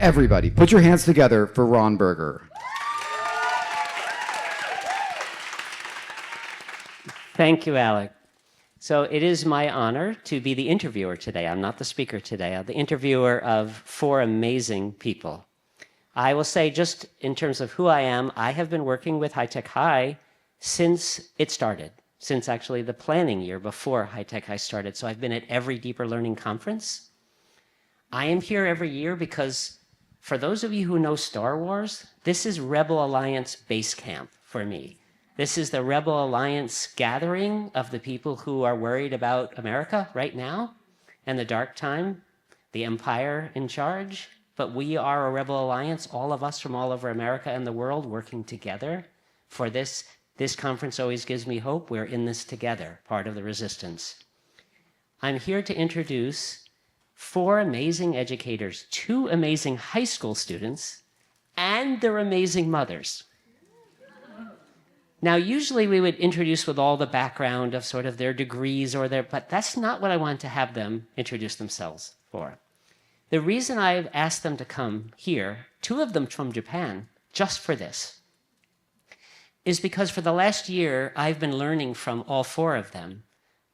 Everybody, put your hands together for Ron Berger. Thank you, Alec. So it is my honor to be the interviewer today. I'm not the speaker today. I'm the interviewer of four amazing people. I will say, just in terms of who I am, I have been working with High Tech High since it started, since actually the planning year before High Tech High started. So I've been at every Deeper Learning conference. I am here every year because for those of you who know Star Wars, this is Rebel Alliance base camp for me. This is the Rebel Alliance gathering of the people who are worried about America right now and the dark time, the empire in charge. But we are a Rebel Alliance, all of us from all over America and the world working together for this. This conference always gives me hope. We're in this together, part of the resistance. I'm here to introduce four amazing educators, two amazing high school students, and their amazing mothers. Now, usually we would introduce with all the background of sort of their degrees but that's not what I want to have them introduce themselves for. The reason I've asked them to come here, two of them from Japan, just for this, is because for the last year, I've been learning from all four of them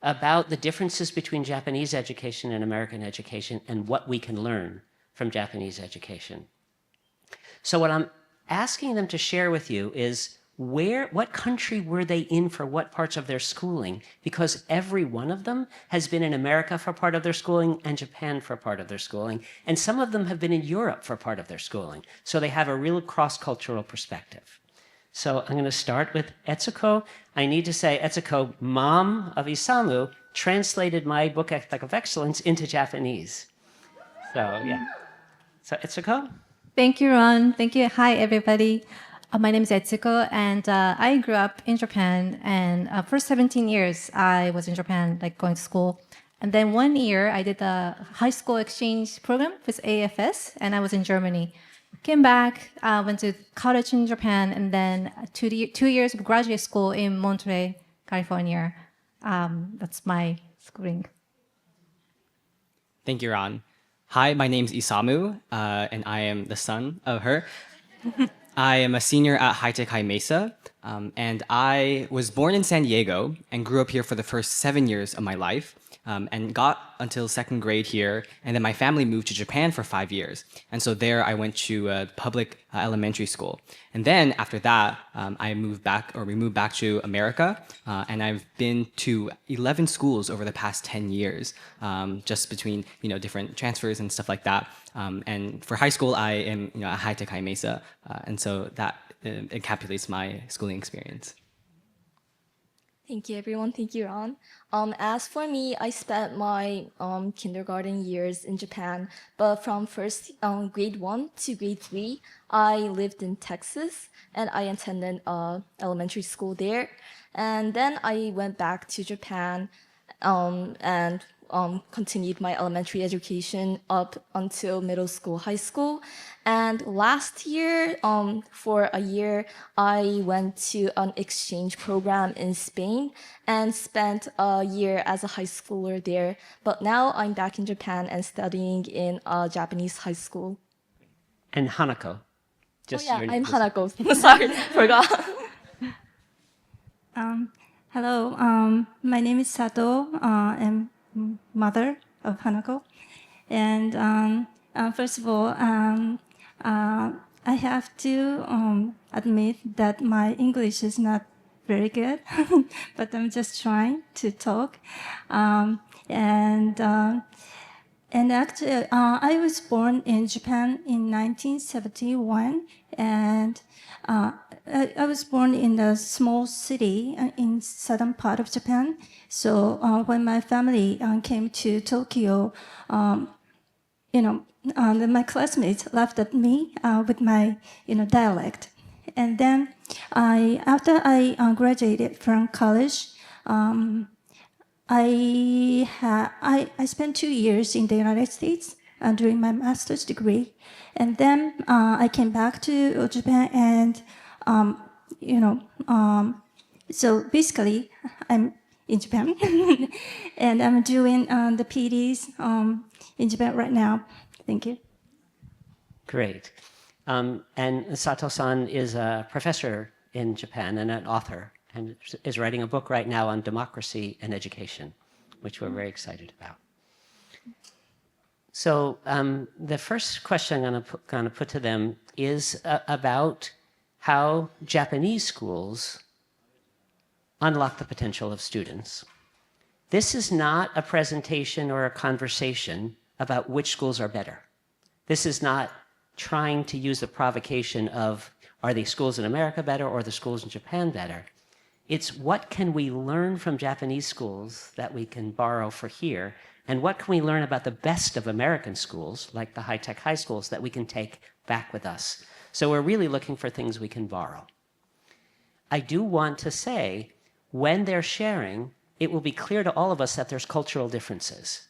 about the differences between Japanese education and American education and what we can learn from Japanese education. So what I'm asking them to share with you is what country were they in for what parts of their schooling? Because every one of them has been in America for part of their schooling and Japan for part of their schooling. And some of them have been in Europe for part of their schooling. So they have a real cross-cultural perspective. So I'm going to start with Etsuko. I need to say, Etsuko, mom of Isamu, translated my book, Ethic of Excellence, into Japanese. So, yeah. So, Etsuko? Thank you, Ron. Thank you. Hi, everybody. My name is Etsuko, and I grew up in Japan. And for 17 years, I was in Japan, like going to school. And then 1 year, I did a high school exchange program with AFS, and I was in Germany. Came back, went to college in Japan, and then 2 years of graduate school in Monterey, California. That's my schooling. Thank you, Ron. Hi, my name's Isamu, and I am the son of her. I am a senior at High Tech High Mesa, and I was born in San Diego and grew up here for the first 7 years of my life, and got until second grade here, and then my family moved to Japan for 5 years. And so there I went to a public elementary school. And then after that, we moved back to America, and I've been to 11 schools over the past 10 years, just between different transfers and stuff like that. And for high school, I am at High Tech High Mesa, and so that encapsulates my schooling experience. Thank you, everyone. Thank you, Ron. As for me, I spent my kindergarten years in Japan, but from grade 1 to grade 3, I lived in Texas, and I attended elementary school there. And then I went back to Japan and continued my elementary education up until middle school, high school. And last year, for a year, I went to an exchange program in Spain and spent a year as a high schooler there. But now I'm back in Japan and studying in a Japanese high school. And Hanako. I'm Hanako. Sorry, forgot. Hello, my name is Sato. I'm mother of Hanako. And first of all, I have to admit that my English is not very good, but I'm just trying to talk. And actually, I was born in Japan in 1971, and I was born in a small city in southern part of Japan. So when my family came to Tokyo, my classmates laughed at me with my dialect. And then after I graduated from college, I spent 2 years in the United States during my master's degree, and then I came back to Japan, and so basically I'm in Japan, and I'm doing the PDs in Japan right now. Thank you. Great. And Sato-san is a professor in Japan and an author, and is writing a book right now on democracy and education, which we're very excited about. So the first question I'm going to put to them is about how Japanese schools unlock the potential of students. This is not a presentation or a conversation about which schools are better. This is not trying to use the provocation of, are the schools in America better or the schools in Japan better? It's what can we learn from Japanese schools that we can borrow for here, and what can we learn about the best of American schools, like the high-tech high schools, that we can take back with us. So we're really looking for things we can borrow. I do want to say, when they're sharing, it will be clear to all of us that there's cultural differences.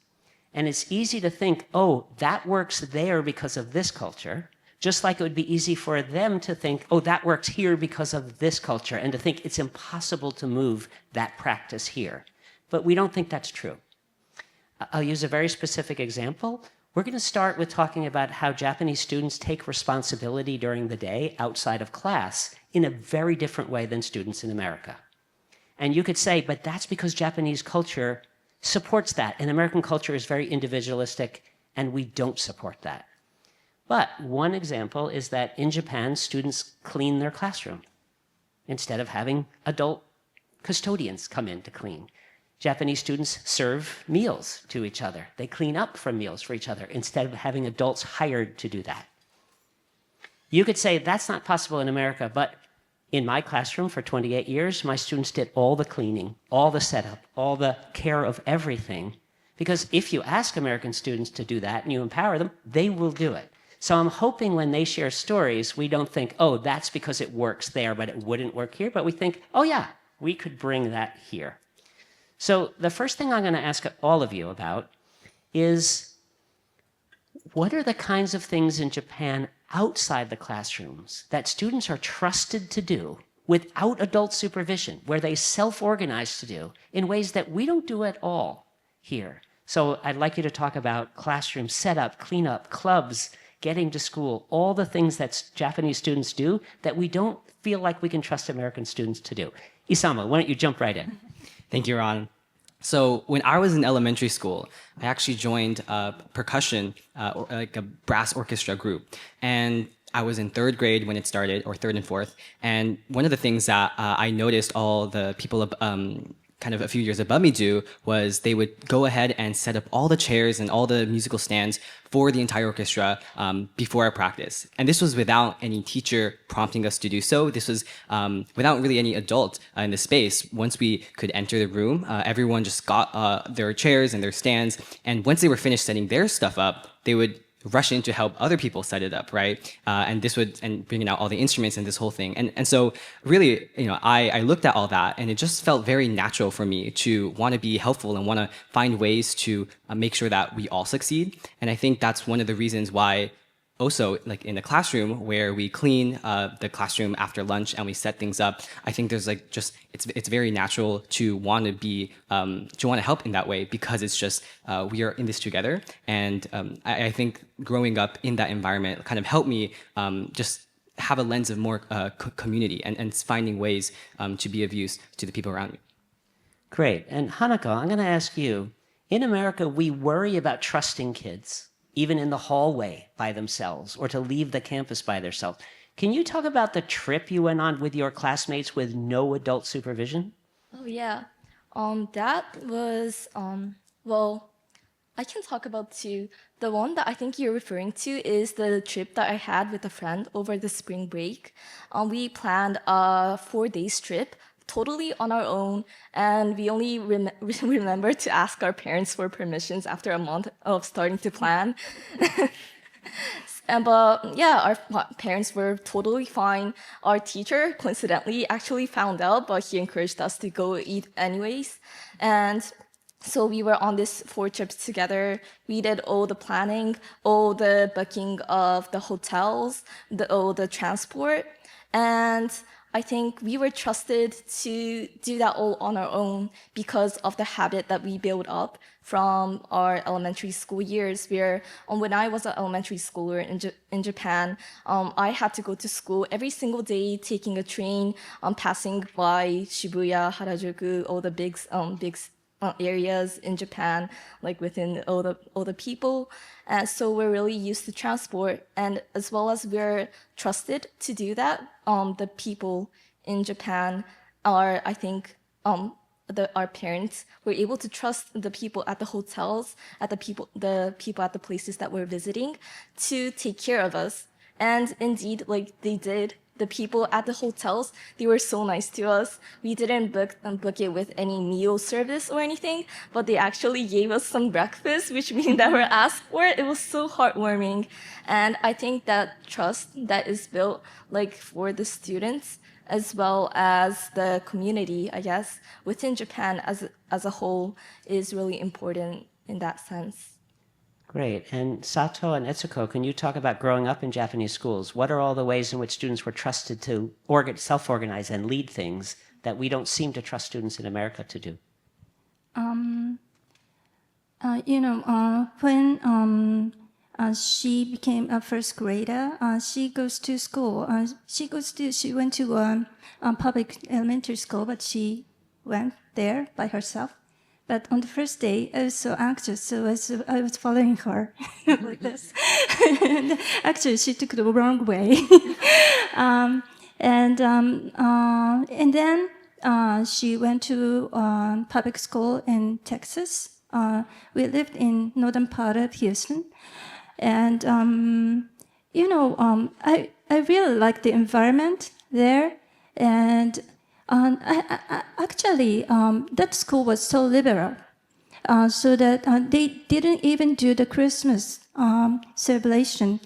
And it's easy to think, oh, that works there because of this culture, just like it would be easy for them to think, oh, that works here because of this culture, and to think it's impossible to move that practice here. But we don't think that's true. I'll use a very specific example. We're going to start with talking about how Japanese students take responsibility during the day outside of class in a very different way than students in America. And you could say, but that's because Japanese culture supports that, and American culture is very individualistic, and we don't support that. But one example is that in Japan, students clean their classroom instead of having adult custodians come in to clean. Japanese students serve meals to each other. They clean up from meals for each other instead of having adults hired to do that. You could say that's not possible in America, but in my classroom for 28 years, my students did all the cleaning, all the setup, all the care of everything. Because if you ask American students to do that and you empower them, they will do it. So I'm hoping when they share stories, we don't think, oh, that's because it works there, but it wouldn't work here. But we think, oh, yeah, we could bring that here. So the first thing I'm going to ask all of you about is, what are the kinds of things in Japan outside the classrooms that students are trusted to do without adult supervision, where they self-organize to do in ways that we don't do at all here? So I'd like you to talk about classroom setup, cleanup, clubs, getting to school, all the things that Japanese students do that we don't feel like we can trust American students to do. Isamu, why don't you jump right in? Thank you, Ron. So when I was in elementary school, I actually joined percussion, like a brass orchestra group. And I was in third grade when it started, or third and fourth. And one of the things that I noticed all the people kind of a few years above me do was they would go ahead and set up all the chairs and all the musical stands for the entire orchestra before our practice. And this was without any teacher prompting us to do so. This was without really any adult in the space. Once we could enter the room, everyone just got their chairs and their stands. And once they were finished setting their stuff up, they would rush in to help other people set it up, right? And bringing out all the instruments and this whole thing. And so really, I looked at all that, and it just felt very natural for me to want to be helpful and want to find ways to make sure that we all succeed. And I think that's one of the reasons why also, like in the classroom where we clean the classroom after lunch and we set things up, I think there's like just it's very natural to want to help in that way, because it's just we are in this together. And I think growing up in that environment kind of helped me just have a lens of more community and finding ways to be of use to the people around me. Great. And Hanako, I'm going to ask you, in America, we worry about trusting kids, even in the hallway by themselves, or to leave the campus by themselves. Can you talk about the trip you went on with your classmates with no adult supervision? Oh, yeah. That was, well, I can talk about two. The one that I think you're referring to is the trip that I had with a friend over the spring break. We planned a 4-day trip totally on our own, and we only remember to ask our parents for permissions after a month of starting to plan. But yeah, our parents were totally fine. Our teacher, coincidentally, actually found out, but he encouraged us to go eat anyways. And so we were on this 4 trips together. We did all the planning, all the booking of the hotels, all the transport. And I think we were trusted to do that all on our own because of the habit that we built up from our elementary school years. Where when I was an elementary schooler in Japan, I had to go to school every single day, taking a train, passing by Shibuya, Harajuku, all the big areas in Japan, like within all the people. And so we're really used to transport, and as well as we're trusted to do that, the people in Japan are, I think, our parents were able to trust the people at the hotels, at the people at the places that we're visiting, to take care of us. And indeed, like they did. The people at the hotels, they were so nice to us. We didn't book it with any meal service or anything, but they actually gave us some breakfast, which we never asked for. It was so heartwarming. And I think that trust that is built like for the students as well as the community, I guess, within Japan as a whole is really important in that sense. Great. And Sato and Etsuko, can you talk about growing up in Japanese schools? What are all the ways in which students were trusted to self-organize and lead things that we don't seem to trust students in America to do? When she became a first grader, she goes to school. She went to a public elementary school, but she went there by herself. But on the first day, I was so anxious, so I was following her like this. And actually, she took the wrong way. And then she went to public school in Texas. We lived in northern part of Houston, and I really like the environment there, and. Actually, that school was so liberal, so that they didn't even do the Christmas celebration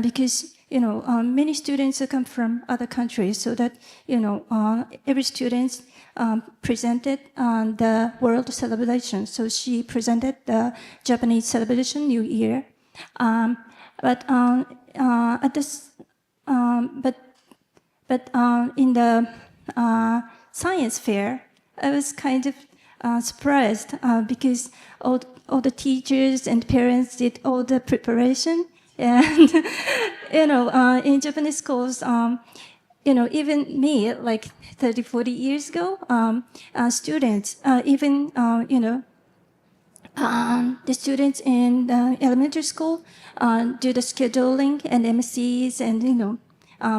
because many students come from other countries, so that every student presented the world celebration. So she presented the Japanese celebration New Year, but in the science fair, I was kind of surprised because all the teachers and parents did all the preparation, and in Japanese schools, even me, like 30, 40 years ago, students, even the students in the elementary school do the scheduling and MCs and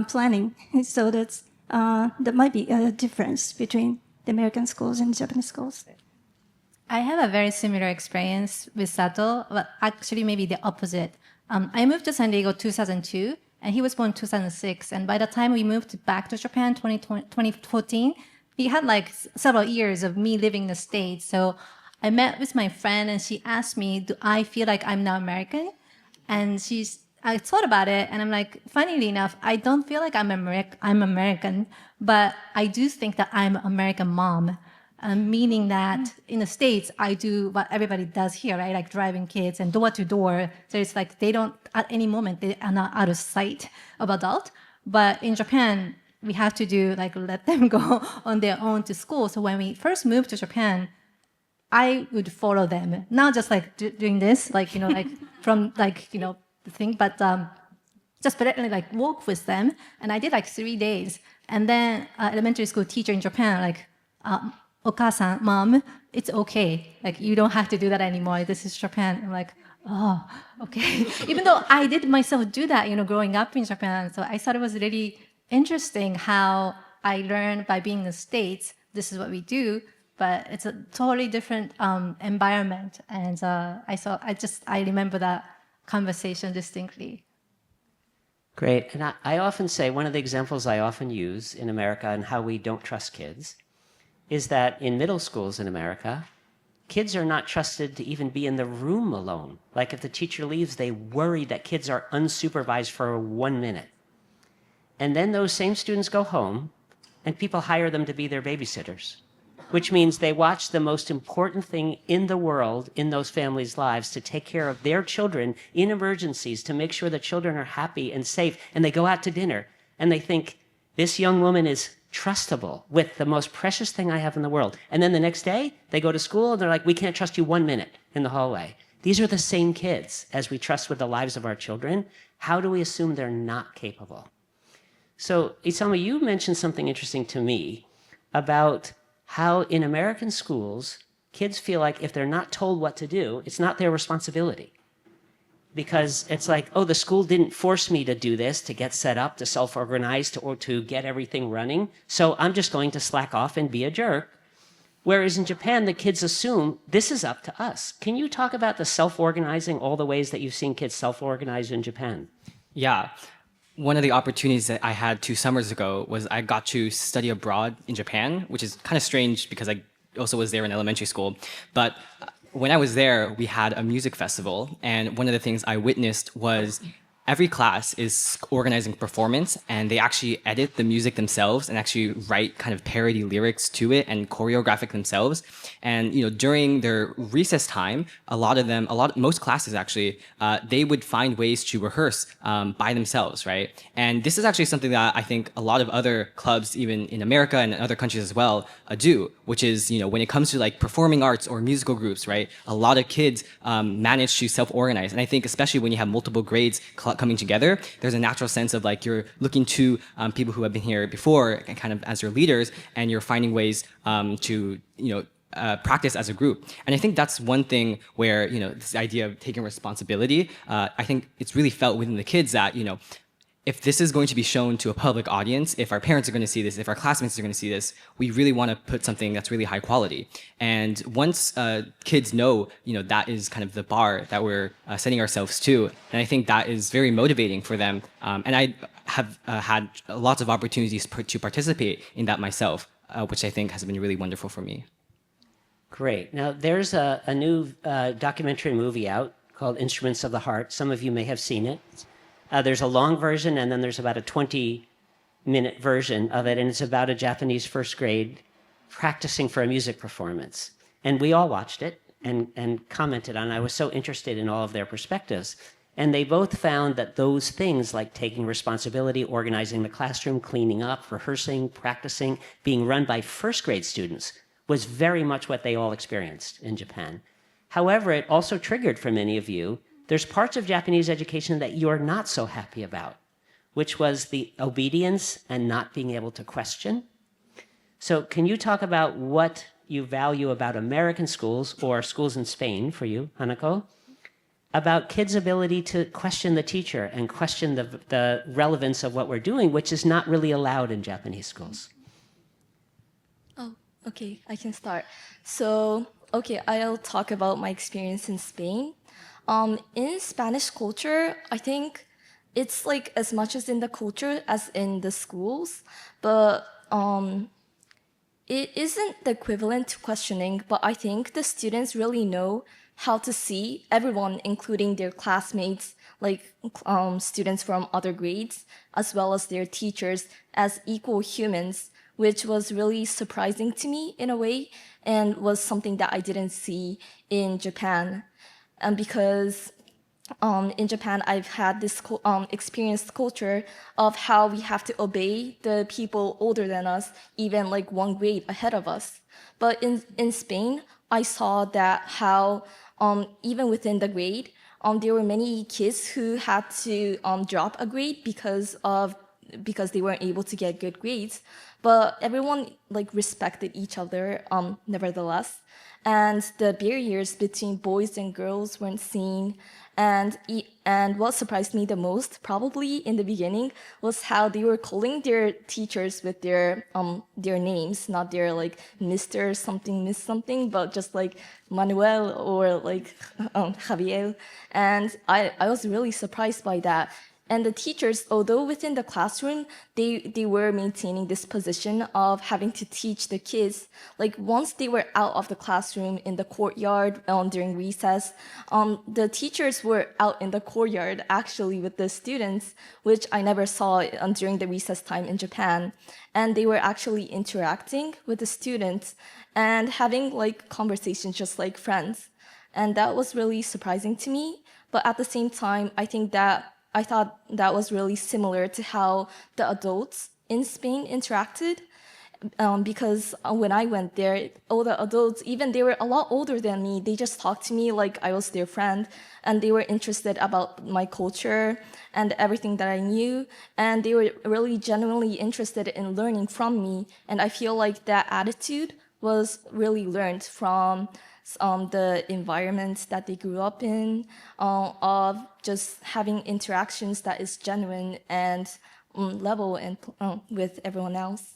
planning. So that might be a difference between the American schools and Japanese schools. I have a very similar experience with Sato, but actually maybe the opposite. I moved to San Diego 2002, and he was born 2006. And by the time we moved back to Japan 2014, we had like several years of me living in the States. So I met with my friend, and she asked me, do I feel like I'm now American? And I thought about it, and I'm like, funnily enough, I don't feel like I'm American, but I do think that I'm an American mom, meaning that in the States, I do what everybody does here, right? Like driving kids and door to door. So it's like they don't, at any moment, they are not out of sight of adult. But in Japan, we have to let them go on their own to school. So when we first moved to Japan, I would follow them, not just like doing this, from the thing, but just literally walk with them. And I did 3 days. And then elementary school teacher in Japan, Okasa, mom, it's okay. You don't have to do that anymore. This is Japan. I'm like, oh, okay. Even though I did myself do that, growing up in Japan. So I thought it was really interesting how I learned by being in the States, this is what we do, but it's a totally different environment. And I remember that conversation distinctly. Great. And I often say, one of the examples I often use in America and how we don't trust kids is that in middle schools in America, kids are not trusted to even be in the room alone. Like if the teacher leaves, they worry that kids are unsupervised for 1 minute. And then those same students go home and people hire them to be their babysitters, which means they watch the most important thing in the world in those families' lives to take care of their children in emergencies, to make sure the children are happy and safe. And they go out to dinner and they think, this young woman is trustable with the most precious thing I have in the world. And then the next day, they go to school and they're like, we can't trust you 1 minute in the hallway. These are the same kids as we trust with the lives of our children. How do we assume they're not capable? So, Isamu, you mentioned something interesting to me about how in American schools, kids feel like if they're not told what to do, it's not their responsibility. Because it's like, oh, the school didn't force me to do this, to get set up, to self-organize, or to get everything running, so I'm just going to slack off and be a jerk. Whereas in Japan, the kids assume this is up to us. Can you talk about the self-organizing, all the ways that you've seen kids self-organize in Japan? Yeah. One of the opportunities that I had 2 summers ago was I got to study abroad in Japan, which is kind of strange because I also was there in elementary school. But when I was there, we had a music festival, and one of the things I witnessed was every class is organizing performance, and they actually edit the music themselves and actually write kind of parody lyrics to it and choreograph it themselves. And during their recess time, most classes actually, they would find ways to rehearse by themselves, right? And this is actually something that I think a lot of other clubs, even in America and other countries as well, do, which is when it comes to like performing arts or musical groups, right? A lot of kids manage to self-organize, and I think especially when you have multiple grades coming together, there's a natural sense of like you're looking to people who have been here before kind of as your leaders, and you're finding ways to practice as a group. And I think that's one thing where this idea of taking responsibility, I think it's really felt within the kids that if this is going to be shown to a public audience, if our parents are going to see this, if our classmates are going to see this, we really want to put something that's really high quality. And once kids know, that is kind of the bar that we're setting ourselves to, and I think that is very motivating for them. And I have had lots of opportunities to participate in that myself, which I think has been really wonderful for me. Great. Now, there's a new documentary movie out called Instruments of the Heart. Some of you may have seen it. There's a long version, and then there's about a 20-minute version of it, and it's about a Japanese first grade practicing for a music performance. And we all watched it and commented on it. I was so interested in all of their perspectives. And they both found that those things like taking responsibility, organizing the classroom, cleaning up, rehearsing, practicing, being run by first grade students was very much what they all experienced in Japan. However, it also triggered for many of you, there's parts of Japanese education that you're not so happy about, which was the obedience and not being able to question. So can you talk about what you value about American schools, or schools in Spain for you, Hanako, about kids' ability to question the teacher and question the relevance of what we're doing, which is not really allowed in Japanese schools? Oh, okay, I can start. So, okay, I'll talk about my experience in Spain. In Spanish culture, I think it's like as much as in the culture as in the schools, but it isn't the equivalent to questioning, but I think the students really know how to see everyone, including their classmates, like students from other grades, as well as their teachers, as equal humans, which was really surprising to me in a way, and was something that I didn't see in Japan. And because in Japan, I've had this experienced culture of how we have to obey the people older than us, even like 1 grade ahead of us. But in Spain, I saw that how even within the grade, there were many kids who had to drop a grade because they weren't able to get good grades. But everyone like respected each other nevertheless. And the barriers between boys and girls weren't seen. And what surprised me the most, probably in the beginning, was how they were calling their teachers with their names, not their like Mr. something, Miss something, but just like Manuel or like Javier. And I was really surprised by that. And the teachers, although within the classroom, they were maintaining this position of having to teach the kids. Like once they were out of the classroom in the courtyard during recess, the teachers were out in the courtyard actually with the students, which I never saw during the recess time in Japan. And they were actually interacting with the students and having like conversations just like friends. And that was really surprising to me. But at the same time, I thought that was really similar to how the adults in Spain interacted. because when I went there, all the adults, even they were a lot older than me, they just talked to me like I was their friend, and they were interested about my culture and everything that I knew, and they were really genuinely interested in learning from me. And I feel like that attitude was really learned from the environment that they grew up in, of just having interactions that is genuine and level and with everyone else.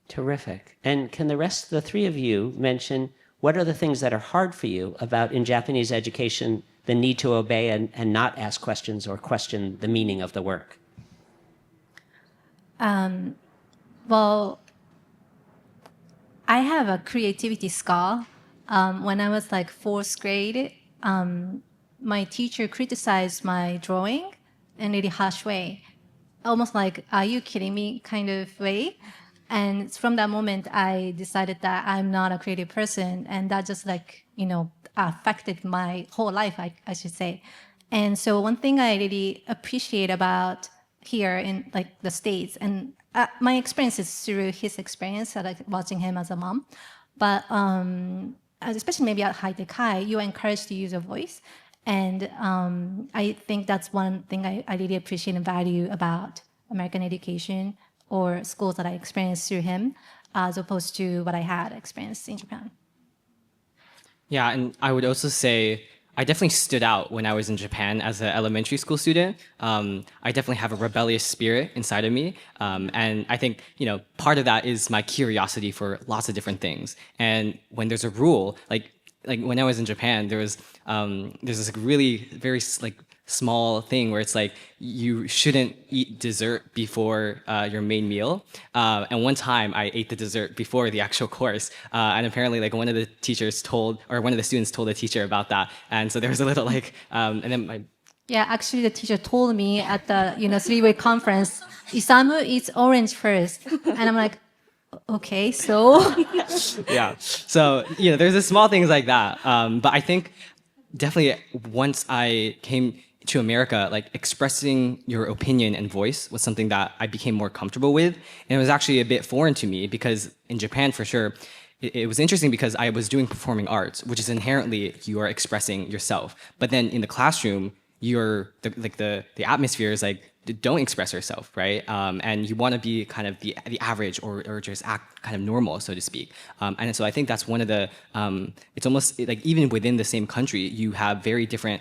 Terrific. And can the rest of the three of you mention what are the things that are hard for you about in Japanese education, the need to obey and not ask questions or question the meaning of the work? Well, I have a creativity scar. When I was like fourth grade, my teacher criticized my drawing in a really harsh way, almost like, "Are you kidding me?" kind of way. And from that moment, I decided that I'm not a creative person, and that just affected my whole life, I should say. And so one thing I really appreciate about here in like the States, and my experience is through his experience, like watching him as a mom, but especially maybe at high-tech high, you are encouraged to use your voice. And I think that's one thing I really appreciate and value about American education or schools that I experienced through him, as opposed to what I had experienced in Japan. Yeah, and I would also say I definitely stood out when I was in Japan as an elementary school student. I definitely have a rebellious spirit inside of me. And I think, part of that is my curiosity for lots of different things. And when there's a rule, like when I was in Japan, there's this really very small thing where it's like you shouldn't eat dessert before your main meal. And one time I ate the dessert before the actual course, and apparently one of the students told the teacher about that, and so there was a little and then Yeah, actually, the teacher told me at the three-way conference, "Isamu eats orange first," and I'm like, okay, so yeah. So there's the small things like that. But I think definitely once I came to America, expressing your opinion and voice was something that I became more comfortable with, and it was actually a bit foreign to me because in Japan, for sure, it was interesting because I was doing performing arts, which is inherently you are expressing yourself. But then in the classroom, the atmosphere is don't express yourself, right? And you want to be kind of the average or just act kind of normal, so to speak. And so I think that's one of the, it's almost even within the same country, you have very different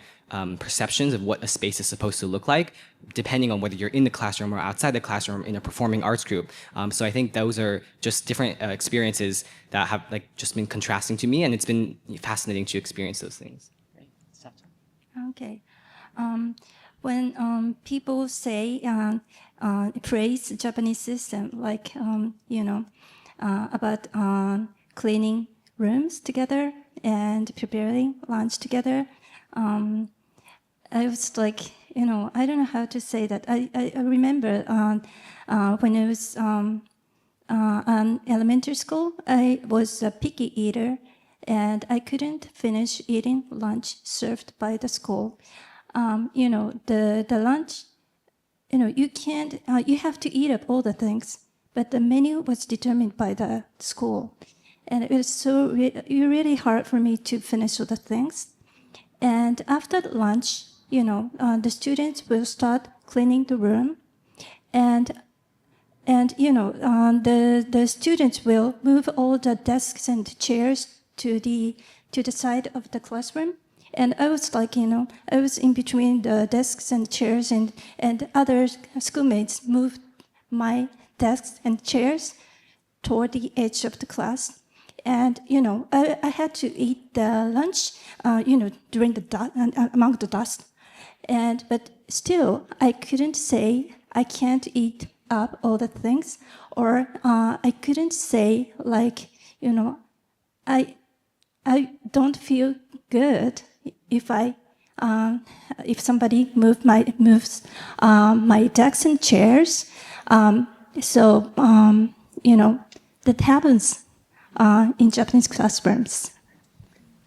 perceptions of what a space is supposed to look like, depending on whether you're in the classroom or outside the classroom in a performing arts group. So I think those are just different experiences that have just been contrasting to me, and it's been fascinating to experience those things. Okay. When people say praise the Japanese system, about cleaning rooms together and preparing lunch together, I was I don't know how to say that. I remember when I was in elementary school, I was a picky eater, and I couldn't finish eating lunch served by the school. The lunch, you can't, you have to eat up all the things, but the menu was determined by the school. And it was really hard for me to finish all the things. And after lunch, the students will start cleaning the room, and the students will move all the desks and chairs to the side of the classroom. And I was I was in between the desks and chairs, and other schoolmates moved my desks and chairs toward the edge of the class. And, I had to eat the lunch, during among the dust. But still, I couldn't say I can't eat up all the things, or I couldn't say I don't feel good if somebody moves my desks and chairs. That happens in Japanese classrooms.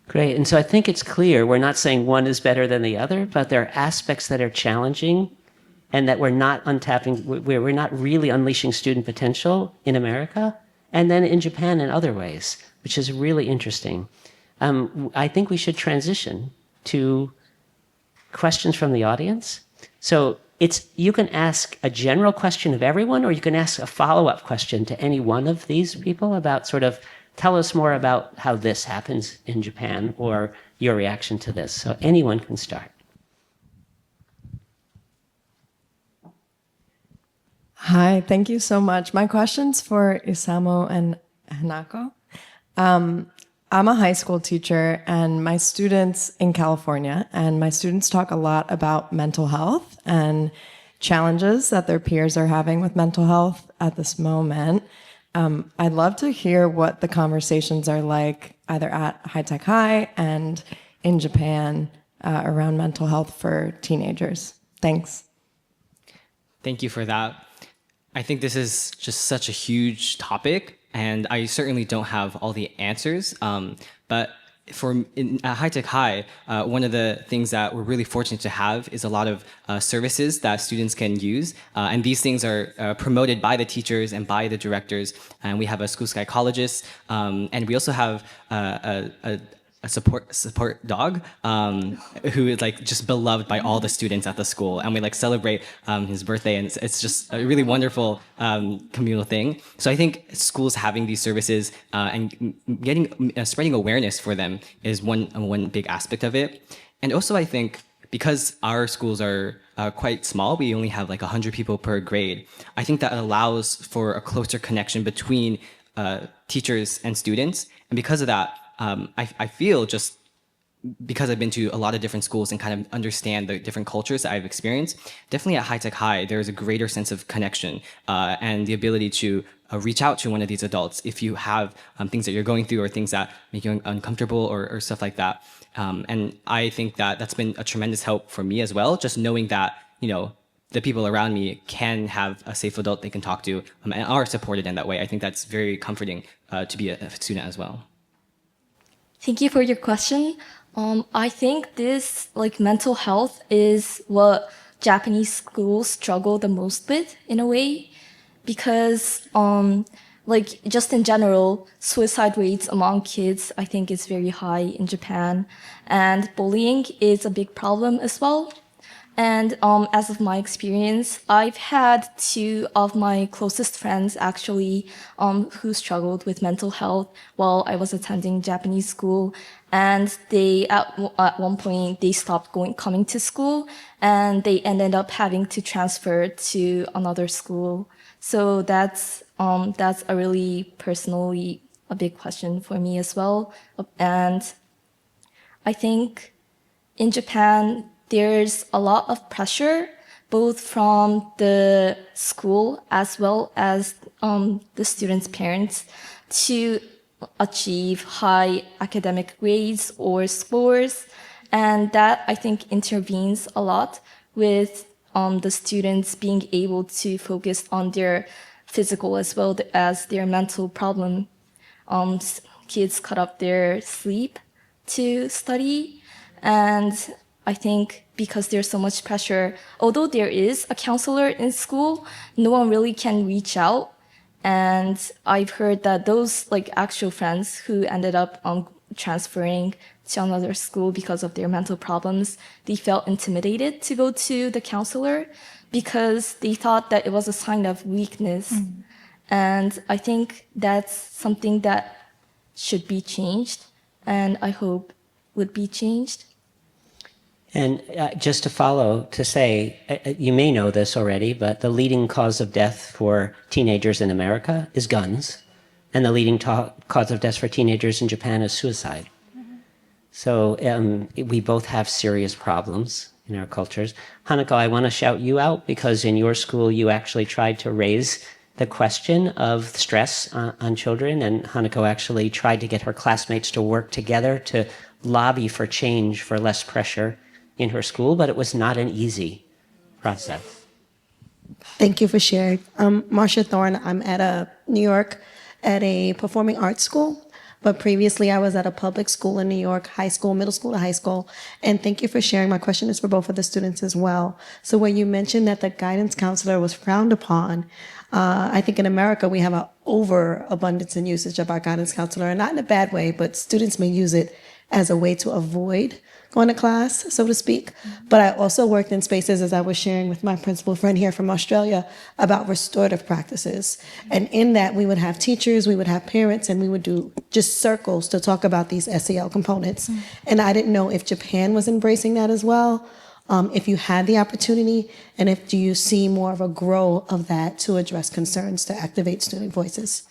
Great. And so I think it's clear we're not saying one is better than the other, but there are aspects that are challenging and that we're not untapping, we're not really unleashing student potential in America. and then in Japan in other ways, which is really interesting. I think we should transition to questions from the audience. So you can ask a general question of everyone, or you can ask a follow-up question to any one of these people about sort of tell us more about how this happens in Japan or your reaction to this. So anyone can start. Hi, thank you so much. My question's for Isamu and Hanako. I'm a high school teacher and my students in California, and my students talk a lot about mental health and challenges that their peers are having with mental health at this moment. I'd love to hear what the conversations are like either at High Tech High and in Japan around mental health for teenagers. Thanks. Thank you for that. I think this is just such a huge topic, and I certainly don't have all the answers. But at High Tech High, one of the things that we're really fortunate to have is a lot of services that students can use. And these things are promoted by the teachers and by the directors. And we have a school psychologist. And we also have a support dog who is like just beloved by all the students at the school, and we like celebrate his birthday, and it's just a really wonderful communal thing. So I think schools having these services and spreading awareness for them is one big aspect of it. And also I think because our schools are quite small, we only have like 100 people per grade. I think that allows for a closer connection between teachers and students, and because of that, I feel just because I've been to a lot of different schools and kind of understand the different cultures that I've experienced, definitely at High Tech High, there's a greater sense of connection and the ability to reach out to one of these adults if you have things that you're going through or things that make you uncomfortable or stuff like that. And I think that that's been a tremendous help for me as well, just knowing that, you know, the people around me can have a safe adult they can talk to and are supported in that way. I think that's very comforting to be a student as well. Thank you for your question. I think this mental health is what Japanese schools struggle the most with in a way, because just in general, suicide rates among kids I think is very high in Japan, and bullying is a big problem as well. And as of my experience, I've had two of my closest friends actually who struggled with mental health while I was attending Japanese school. And they at one point they stopped coming to school, and they ended up having to transfer to another school. So that's a really personally a big question for me as well. And I think in Japan, there's a lot of pressure, both from the school as well as the students' parents, to achieve high academic grades or scores. And that, I think, intervenes a lot with the students being able to focus on their physical as well as their mental problem. Kids cut up their sleep to study, and I think because there's so much pressure, although there is a counselor in school, no one really can reach out. And I've heard that those actual friends who ended up transferring to another school because of their mental problems, they felt intimidated to go to the counselor because they thought that it was a sign of weakness. Mm. And I think that's something that should be changed, and I hope would be changed. And just to follow, to say, you may know this already, but the leading cause of death for teenagers in America is guns, and the leading cause of death for teenagers in Japan is suicide. Mm-hmm. So we both have serious problems in our cultures. Hanako, I want to shout you out because in your school you actually tried to raise the question of stress on children, and Hanako actually tried to get her classmates to work together to lobby for change, for less pressure in her school, but it was not an easy process. Thank you for sharing. Marcia Thorne. I'm at New York at a performing arts school. but previously I was at a public school in New York, high school, middle school to high school. And thank you for sharing. My question is for both of the students as well. So when you mentioned that the guidance counselor was frowned upon, I think in America we have an overabundance in usage of our guidance counselor, and not in a bad way, but students may use it as a way to avoid going to class, so to speak. But I also worked in spaces, as I was sharing with my principal friend here from Australia, about restorative practices. And in that, we would have teachers, we would have parents, and we would do just circles to talk about these SEL components. And I didn't know if Japan was embracing that as well, if you had the opportunity, and if do you see more of a grow of that to address concerns to activate student voices?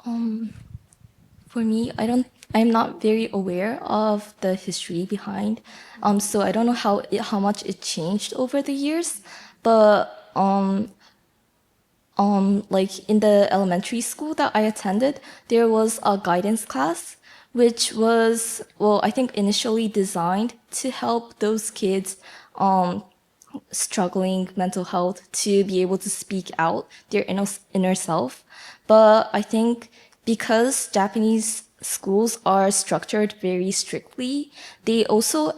For me, I'm not very aware of the history behind, so I don't know how much it changed over the years. But like in the elementary school that I attended, there was a guidance class, which was, well, I think initially designed to help those kids struggling mental health to be able to speak out their inner self. But I think because Japanese schools are structured very strictly, they also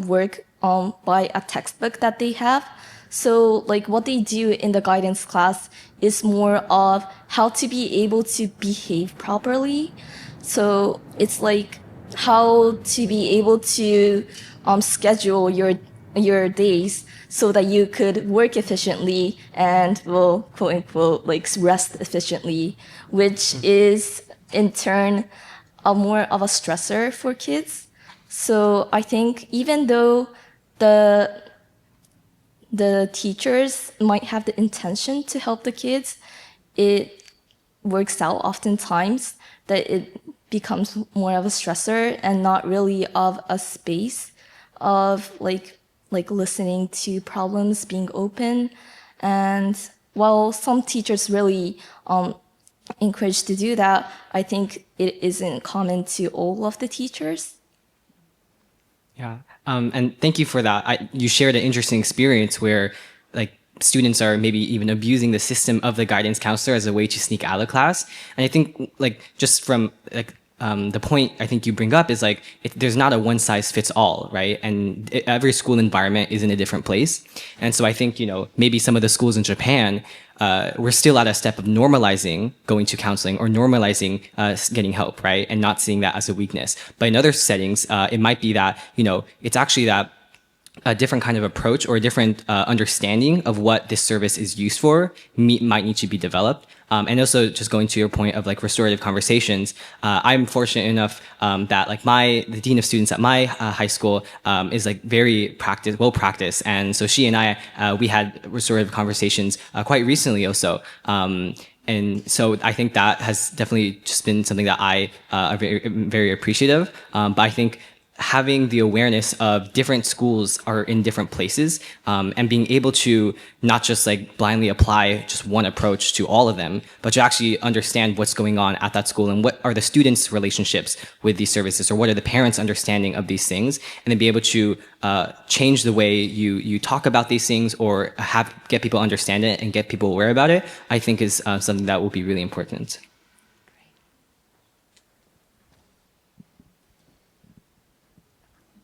work by a textbook that they have. So like what they do in the guidance class is more of how to be able to behave properly. So it's like how to be able to schedule your days so that you could work efficiently and, well, quote unquote, like rest efficiently, which is in turn more of a stressor for kids. So I think even though the teachers might have the intention to help the kids, it works out oftentimes that it becomes more of a stressor and not really of a space of like listening to problems, being open. And while some teachers really encouraged to do that, I think it isn't common to all of the teachers. Yeah, and thank you for that. You shared an interesting experience where like students are maybe even abusing the system of the guidance counselor as a way to sneak out of class. And I think like just from like the point I think you bring up is like there's not a one size fits all, right? And every school environment is in a different place. And so I think, you know, maybe some of the schools in Japan, we're still at a step of normalizing going to counseling or normalizing getting help, right? And not seeing that as a weakness. But in other settings, it might be that, you know, it's actually that a different kind of approach or a different understanding of what this service is used for might need to be developed. And also just going to your point of like restorative conversations, I'm fortunate enough that like the dean of students at my high school is like very well practiced. And so she and I, we had restorative conversations quite recently also. And so I think that has definitely just been something that I are very, very appreciative. But I think having the awareness of different schools are in different places, and being able to not just like blindly apply just one approach to all of them, but to actually understand what's going on at that school and what are the students' relationships with these services, or what are the parents' understanding of these things, and then be able to change the way you talk about these things or get people understand it and get people aware about it, I think is something that will be really important.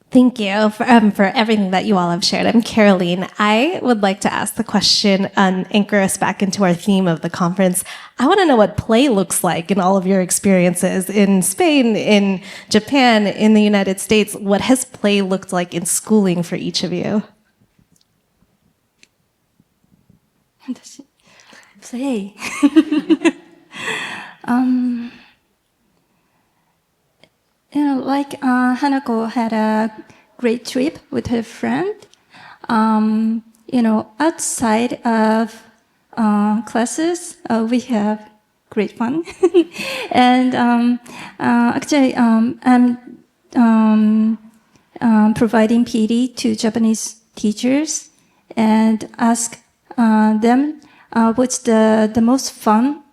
Thank you for everything that you all have shared. I'm Caroline. I would like to ask the question and anchor us back into our theme of the conference. I want to know what play looks like in all of your experiences in Spain, in Japan, in the United States. What has play looked like in schooling for each of you? Play. You know, like Hanako had a great trip with her friend. You know, outside of classes, we have great fun. And actually, I'm providing PD to Japanese teachers and ask them what's the most fun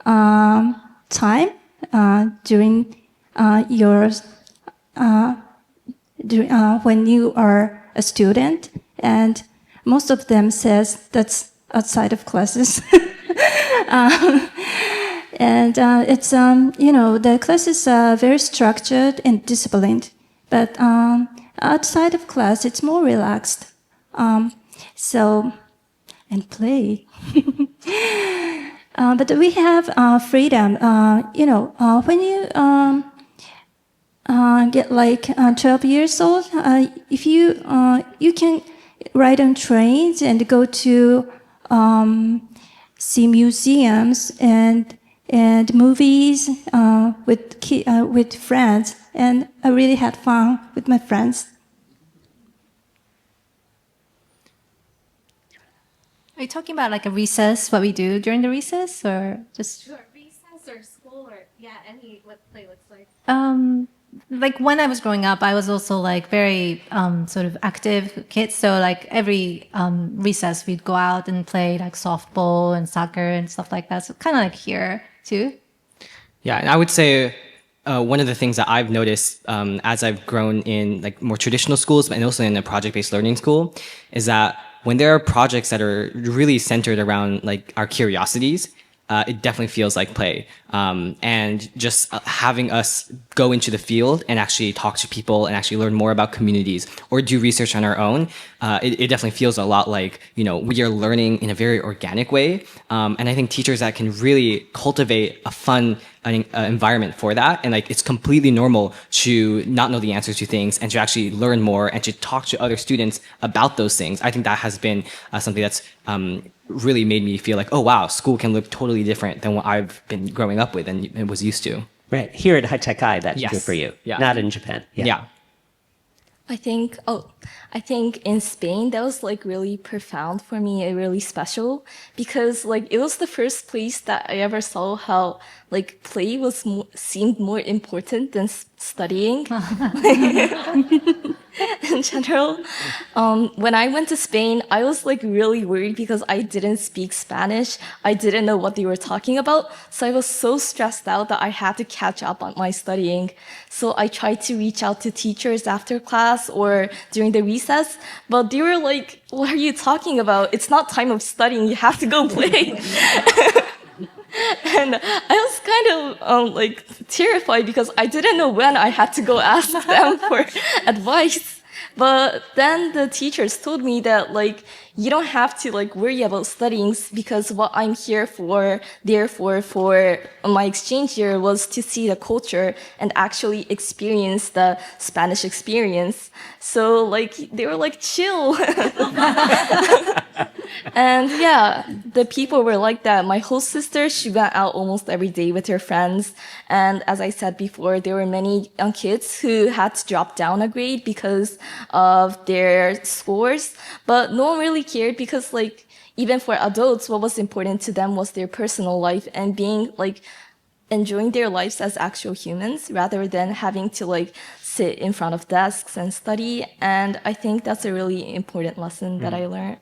time during when you are a student, and most of them says that's outside of classes. And it's, the class is very structured and disciplined. But outside of class, it's more relaxed. And play. But we have freedom. When you get like 12 years old, if you can ride on trains and go to see museums and movies with friends, and I really had fun with my friends. Are you talking about like a recess, what we do during the recess, or just? Sure, recess or school or what play looks like. Like when I was growing up, I was also like very sort of active kid. So like every recess, we'd go out and play like softball and soccer and stuff like that. So kind of like here too. Yeah, and I would say one of the things that I've noticed as I've grown in like more traditional schools and also in a project-based learning school is that when there are projects that are really centered around like our curiosities, it definitely feels like play. And just having us go into the field and actually talk to people and actually learn more about communities or do research on our own, it definitely feels a lot like, we are learning in a very organic way. And I think teachers that can really cultivate a fun environment for that, and like it's completely normal to not know the answers to things and to actually learn more and to talk to other students about those things. I think that has been something that's really made me feel like, oh wow, school can look totally different than what I've been growing up with and was used to. Right. Here at High Tech High, that's Yes. true for you. Yeah. Not in Japan. Yeah. I think in Spain that was like really profound for me and really special because like it was the first place that I ever saw how like play seemed more important than studying in general. When I went to Spain, I was like really worried because I didn't speak Spanish. I didn't know what they were talking about. So I was so stressed out that I had to catch up on my studying. So I tried to reach out to teachers after class or during the recess, but they were like, what are you talking about? It's not time of studying. You have to go play. And I was kind of like terrified because I didn't know when I had to go ask them for advice. But then the teachers told me that like you don't have to like worry about studying because what I'm here for, therefore for my exchange year was to see the culture and actually experience the Spanish experience. So like they were like chill. And yeah, the people were like that. My host sister, she went out almost every day with her friends. And as I said before, there were many young kids who had to drop down a grade because of their scores. But no one really cared because like, even for adults, what was important to them was their personal life and being like, enjoying their lives as actual humans rather than having to like sit in front of desks and study. And I think that's a really important lesson that I learned.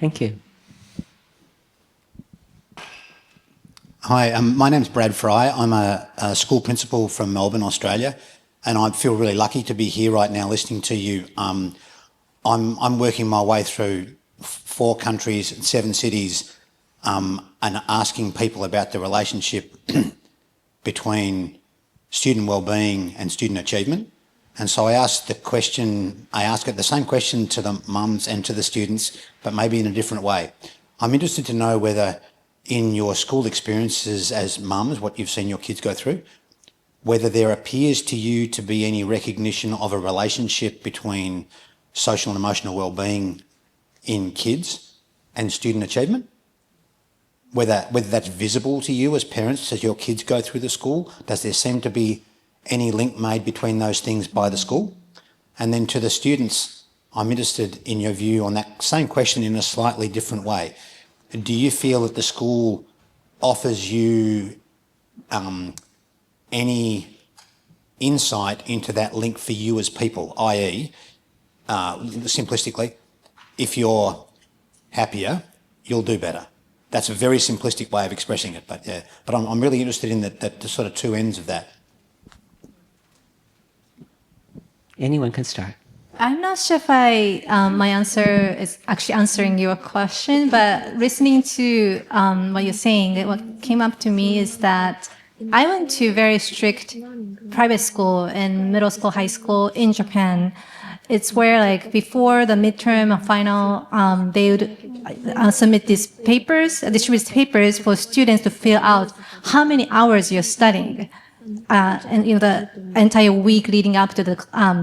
Thank you. Hi, my name's Brad Fry. I'm a school principal from Melbourne, Australia, and I feel really lucky to be here right now listening to you. I'm working my way through 4 countries, 7 cities, and asking people about the relationship between student wellbeing and student achievement. And so I ask it the same question to the mums and to the students, but maybe in a different way. I'm interested to know whether in your school experiences as mums, what you've seen your kids go through, whether there appears to you to be any recognition of a relationship between social and emotional well-being in kids and student achievement, whether that's visible to you as parents as your kids go through the school. Does there seem to be any link made between those things by the school? And then to the students, I'm interested in your view on that same question in a slightly different way. Do you feel that the school offers you any insight into that link for you as people, i.e., simplistically, if you're happier, you'll do better? That's a very simplistic way of expressing it, but yeah. But I'm really interested in the sort of 2 ends of that. Anyone can start. I'm not sure if my answer is actually answering your question, but listening to what you're saying, what came up to me is that I went to very strict private school in middle school, high school in Japan. It's where like before the midterm or final, they would submit these papers, distribute papers for students to fill out how many hours you're studying, and the entire week leading up to the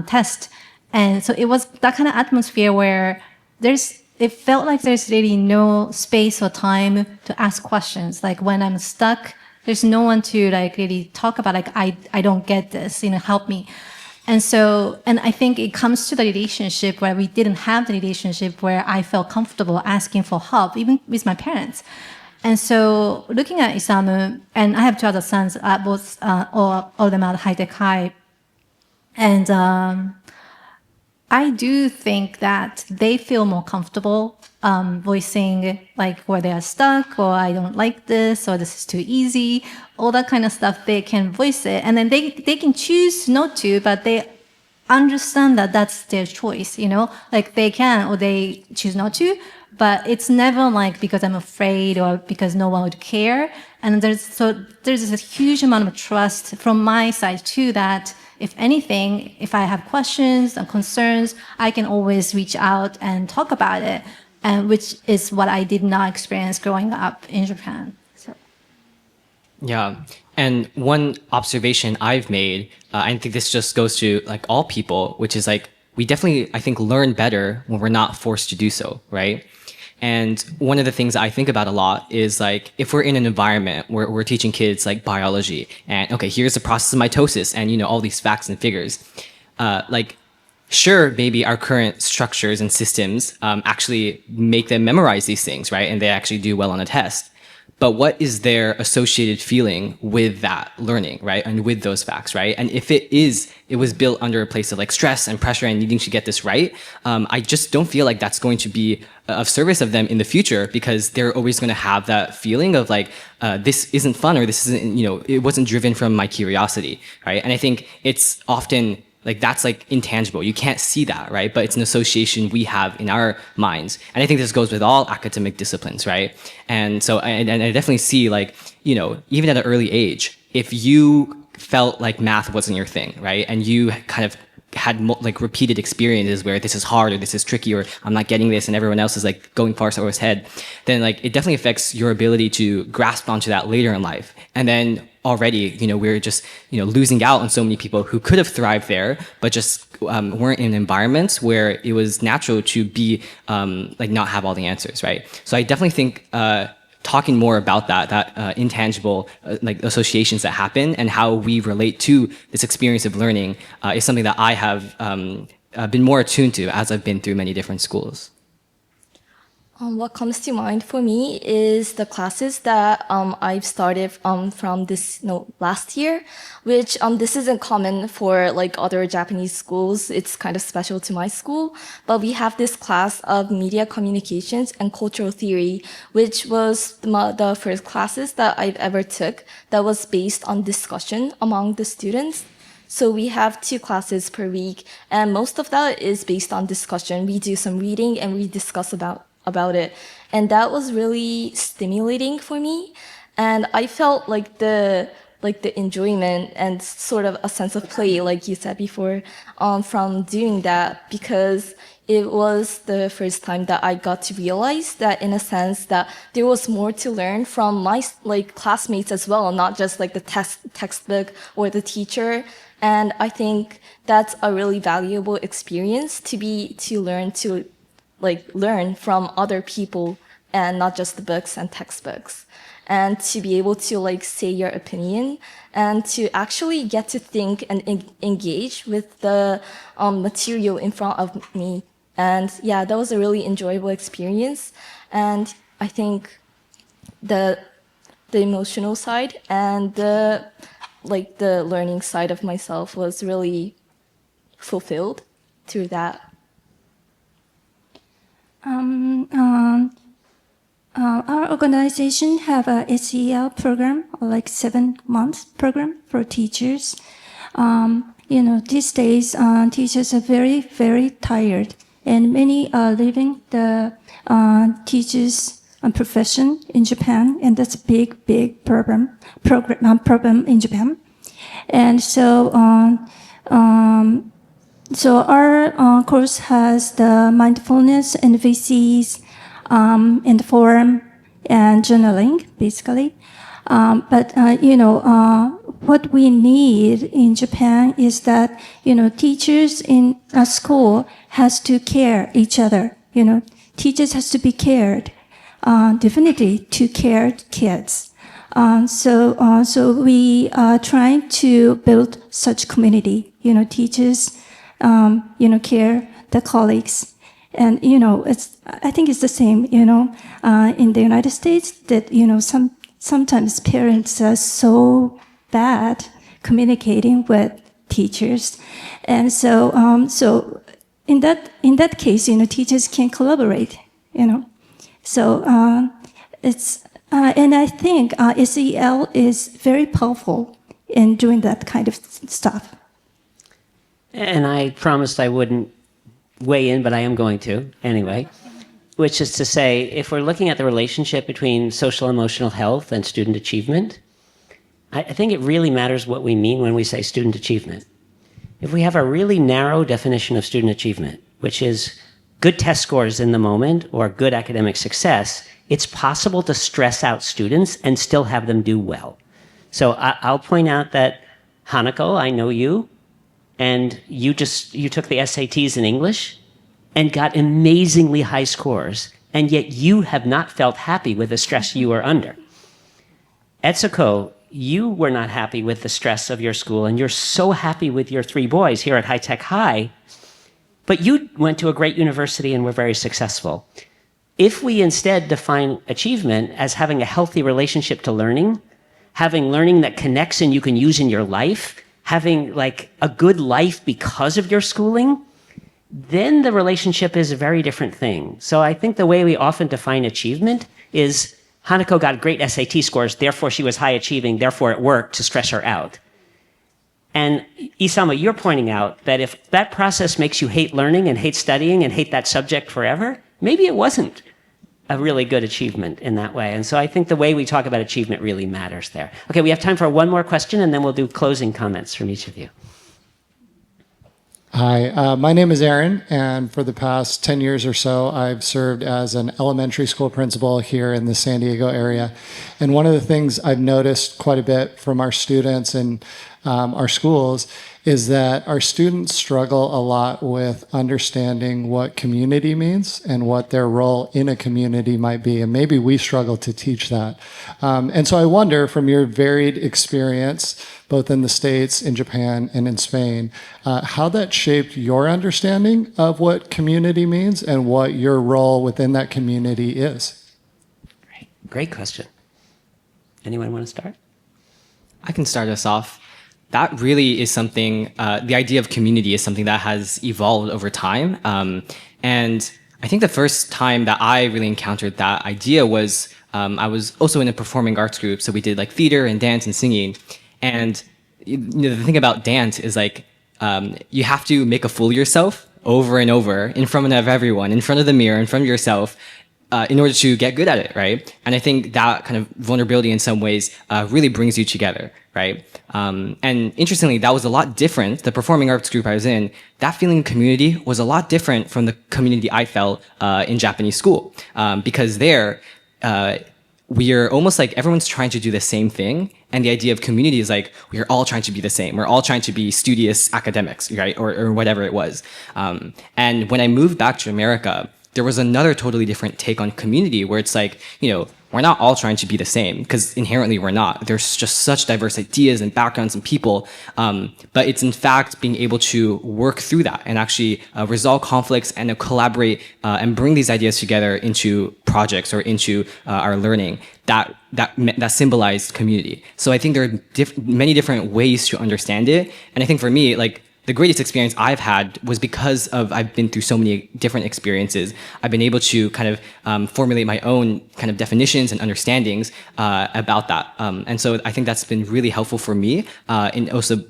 test. And so it was that kind of atmosphere where it felt like there's really no space or time to ask questions. Like when I'm stuck, there's no one to like really talk about, like, I don't get this, help me. And so, and I think it comes to the relationship where we didn't have the relationship where I felt comfortable asking for help, even with my parents. And so looking at Isamu, and I have two other sons, both, all of them at high-tech high. And I do think that they feel more comfortable voicing like where they are stuck, or I don't like this, or this is too easy, all that kind of stuff. They can voice it, and then they can choose not to, but they understand that that's their choice, like they can or they choose not to, but it's never like because I'm afraid or because no one would care. And there's a huge amount of trust from my side too, that if anything, if I have questions and concerns, I can always reach out and talk about it, and which is what I did not experience growing up in Japan. So. Yeah. And one observation I've made, I think this just goes to like all people, which is like, we definitely, I think, learn better when we're not forced to do so, right? And one of the things I think about a lot is like, if we're in an environment where we're teaching kids like biology and okay, here's the process of mitosis and, all these facts and figures, sure, maybe our current structures and systems actually make them memorize these things, right? And they actually do well on a test. But what is their associated feeling with that learning, right? And with those facts, right? And if it was built under a place of like stress and pressure and needing to get this right, I just don't feel like that's going to be of service of them in the future, because they're always going to have that feeling of like, this isn't fun, or this isn't, it wasn't driven from my curiosity, right? And I think it's often like that's like intangible. You can't see that, right? But it's an association we have in our minds. And I think this goes with all academic disciplines, right? And so, and I definitely see like, even at an early age, if you felt like math wasn't your thing, right? And you kind of had like repeated experiences where this is hard or this is tricky or I'm not getting this and everyone else is like going far over his head, then like it definitely affects your ability to grasp onto that later in life. And then already, we're just, losing out on so many people who could have thrived there, but just weren't in environments where it was natural to be like not have all the answers, right? So I definitely think talking more about that intangible like associations that happen and how we relate to this experience of learning is something that I have been more attuned to as I've been through many different schools. What comes to mind for me is the classes that I've started from this last year, which this isn't common for like other Japanese schools. It's kind of special to my school. But we have this class of media communications and cultural theory, which was the first classes that I've ever took that was based on discussion among the students. So we have 2 classes per week, and most of that is based on discussion. We do some reading and we discuss about it, and that was really stimulating for me, and I felt like the enjoyment and sort of a sense of play, like you said before, from doing that, because it was the first time that I got to realize that, in a sense, that there was more to learn from my like classmates as well, not just like the textbook or the teacher. And I think that's a really valuable experience to learn from other people and not just the books and textbooks, and to be able to like say your opinion and to actually get to think and engage with the material in front of me. And yeah, that was a really enjoyable experience. And I think the emotional side and the learning side of myself was really fulfilled through that. Our organization have a SEL program, or like 7 months program for teachers. these days teachers are very, very tired, and many are leaving the teachers profession in Japan, and that's a big, big problem in Japan. And so, so our course has the mindfulness and VCs and the forum and journaling, basically. But what we need in Japan is that teachers in a school has to care each other. Teachers has to be cared, definitely to care kids. So we are trying to build such community. Teachers, care the colleagues, and I think it's the same. In the United States, that sometimes parents are so bad communicating with teachers, and so in that case, teachers can collaborate. So it's and I think SEL is very powerful in doing that kind of stuff. And I promised I wouldn't weigh in, but I am going to anyway, which is to say, if we're looking at the relationship between social emotional health and student achievement, I think it really matters what we mean when we say student achievement. If we have a really narrow definition of student achievement, which is good test scores in the moment or good academic success, it's possible to stress out students and still have them do well. So I'll point out that, Hanako, I know you, and you took the SATs in English and got amazingly high scores, and yet you have not felt happy with the stress you were under. Etsuko, you were not happy with the stress of your school, and you're so happy with your 3 boys here at High Tech High, but you went to a great university and were very successful. If we instead define achievement as having a healthy relationship to learning, having learning that connects and you can use in your life, having like a good life because of your schooling, then the relationship is a very different thing. So I think the way we often define achievement is Hanako got great SAT scores, therefore she was high achieving, therefore it worked to stress her out. And Isamu, you're pointing out that if that process makes you hate learning and hate studying and hate that subject forever, maybe it wasn't a really good achievement in that way. And so I think the way we talk about achievement really matters there. Okay, we have time for one more question, and then we'll do closing comments from each of you. Hi, my name is Aaron, and for the past 10 years or so, I've served as an elementary school principal here in the San Diego area. And one of the things I've noticed quite a bit from our students and our schools is that our students struggle a lot with understanding what community means and what their role in a community might be. And maybe we struggle to teach that. And so I wonder, from your varied experience, both in the States, in Japan, and in Spain, how that shaped your understanding of what community means and what your role within that community is. Great question. Anyone want to start? I can start us off. That really is something, the idea of community is something that has evolved over time. And I think the first time that I really encountered that idea was, I was also in a performing arts group. So we did like theater and dance and singing. And the thing about dance is like, you have to make a fool of yourself over and over in front of everyone, in front of the mirror, in front of yourself, in order to get good at it, right? And I think that kind of vulnerability in some ways really brings you together, right? And interestingly, that was a lot different. The performing arts group I was in, that feeling of community was a lot different from the community I felt in Japanese school. Because there, we are almost like everyone's trying to do the same thing. And the idea of community is like, we're all trying to be the same. We're all trying to be studious academics, right? Or whatever it was. And when I moved back to America, there was another totally different take on community where it's like, we're not all trying to be the same, because inherently we're not. There's just such diverse ideas and backgrounds and people. But it's in fact being able to work through that and actually resolve conflicts and collaborate and bring these ideas together into projects or into our learning that symbolized community. So I think there are many different ways to understand it. And I think for me, like, the greatest experience I've had was because I've been through so many different experiences. I've been able to kind of formulate my own kind of definitions and understandings about that. And so I think that's been really helpful for me in also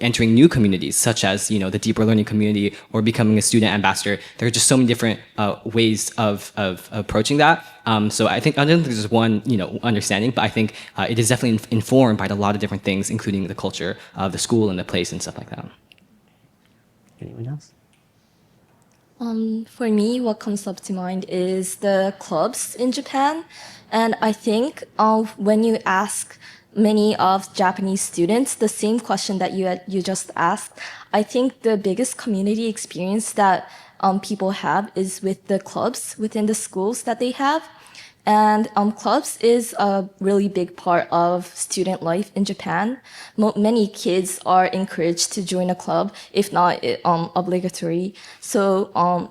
entering new communities, such as the deeper learning community or becoming a student ambassador. There are just so many different ways of approaching that. So I don't think there's one understanding, but I think it is definitely informed by a lot of different things, including the culture of the school and the place and stuff like that. Anyone else? For me, what comes up to mind is the clubs in Japan. And I think when you ask many of Japanese students the same question that you just asked, I think the biggest community experience that people have is with the clubs within the schools that they have. And clubs is a really big part of student life in Japan. Many kids are encouraged to join a club, if not obligatory. So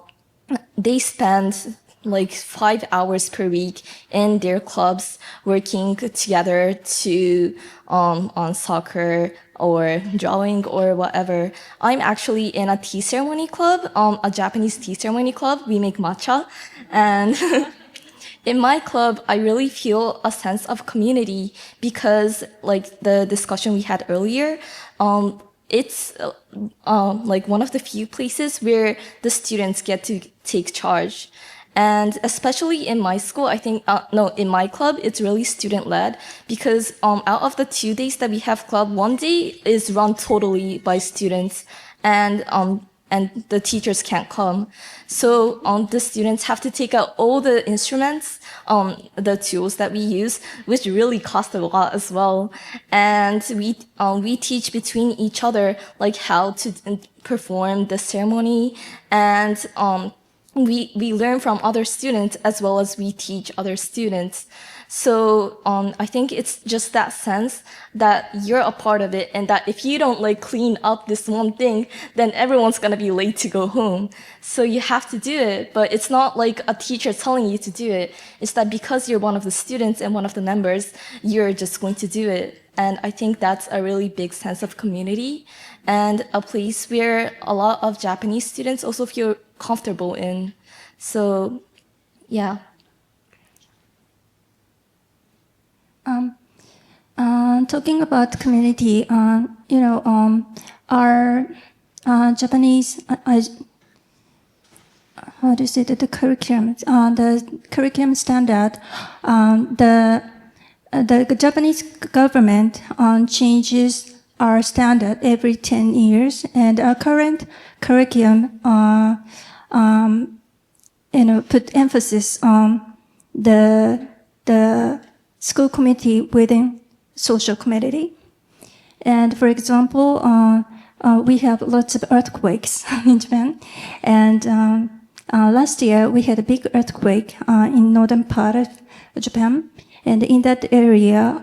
they spend like 5 hours per week in their clubs working together to on soccer or drawing or whatever. I'm actually in a tea ceremony club, a Japanese tea ceremony club. We make matcha, and in my club, I really feel a sense of community because, like the discussion we had earlier, it's like one of the few places where the students get to take charge. And especially in my school, I think, in my club, it's really student-led because out of the 2 days that we have club, 1 day is run totally by students and the teachers can't come. So the students have to take out all the instruments, the tools that we use, which really cost a lot as well. And we teach between each other like how to perform the ceremony, and we learn from other students as well as we teach other students. So I think it's just that sense that you're a part of it, and that if you don't like clean up this one thing, then everyone's gonna be late to go home. So you have to do it, but it's not like a teacher telling you to do it. It's that because you're one of the students and one of the members, you're just going to do it. And I think that's a really big sense of community and a place where a lot of Japanese students also feel comfortable in. So, yeah. Talking about community, our Japanese, how do you say that, the curriculum standard, the Japanese government changes our standard every 10 years, and our current curriculum, put emphasis on the school committee within social community. And for example, we have lots of earthquakes in Japan. And last year we had a big earthquake in northern part of Japan. And in that area,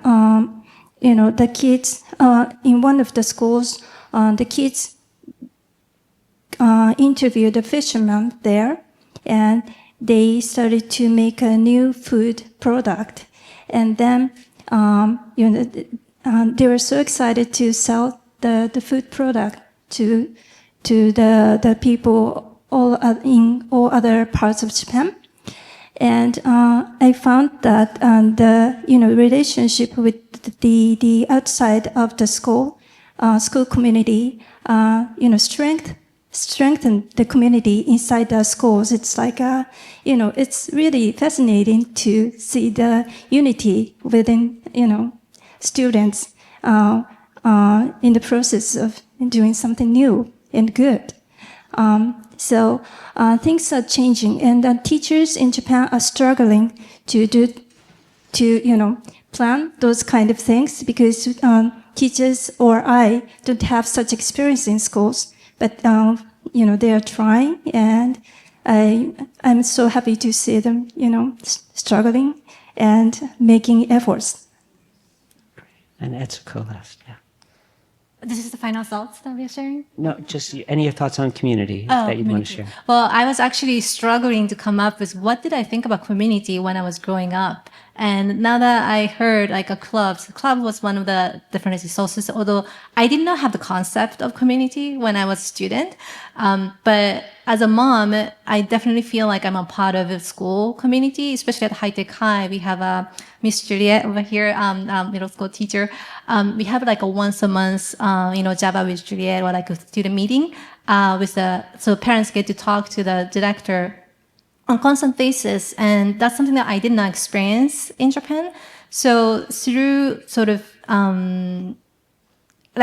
the kids, in one of the schools, the kids interviewed the fishermen there, and they started to make a new food product. And then, they were so excited to sell the food product to the people in all other parts of Japan. And I found that the relationship with the outside of the school community, strengthen the community inside the schools. It's like it's really fascinating to see the unity within students in the process of doing something new and good. So things are changing, and teachers in Japan are struggling to plan those kind of things because teachers or I don't have such experience in schools. But they are trying, and I'm so happy to see them, struggling and making efforts. And Etsuko last, yeah. This is the final thoughts that we are sharing? No, just any of your thoughts on community that you'd want to share. Well, I was actually struggling to come up with what did I think about community when I was growing up. And now that I heard like a club was one of the different resources, although I did not have the concept of community when I was a student. But as a mom, I definitely feel like I'm a part of a school community, especially at High Tech High. We have a Miss Juliet over here, middle school teacher. We have like a once a month, Java with Juliet or like a student meeting, so parents get to talk to the director on constant basis, and that's something that I did not experience in Japan. So through sort of